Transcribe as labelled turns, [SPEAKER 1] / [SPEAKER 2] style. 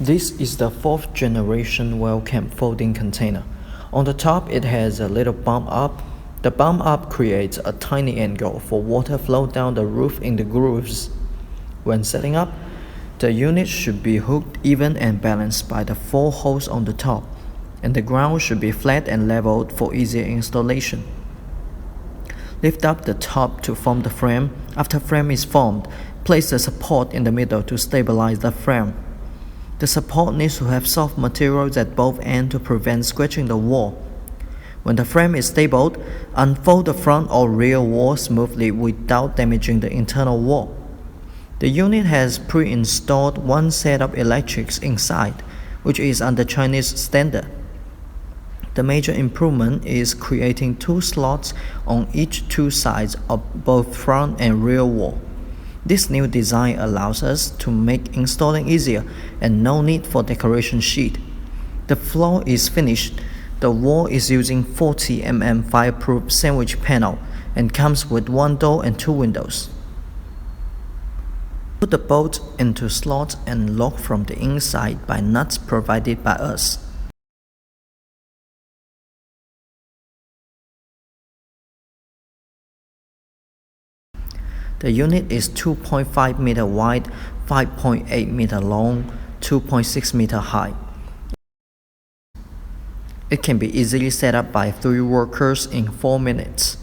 [SPEAKER 1] This is the 4th generation WELLCAMP folding container. On the top it has a little bump up. The bump up creates a tiny angle for water flow down the roof in the grooves. When setting up, the unit should be hooked even and balanced by the 4 holes on the top, and the ground should be flat and leveled for easier installation. Lift up the top to form the frame. After frame is formed, place the support in the middle to stabilize the frame. The support needs to have soft materials at both ends to prevent scratching the wall. When the frame is stable, unfold the front or rear wall smoothly without damaging the internal wall. The unit has pre-installed one set of electrics inside, which is under Chinese standard. The major improvement is creating 2 slots on each 2 sides of both front and rear wall. This new design allows us to make installing easier and no need for decoration sheet. The floor is finished. The wall is using 40 mm fireproof sandwich panel and comes with 1 door and 2 windows. Put the bolt into slots and lock from the inside by nuts provided by us. The unit is 2.5 meter wide, 5.8 meter long, 2.6 meter high. It can be easily set up by 3 workers in 4 minutes.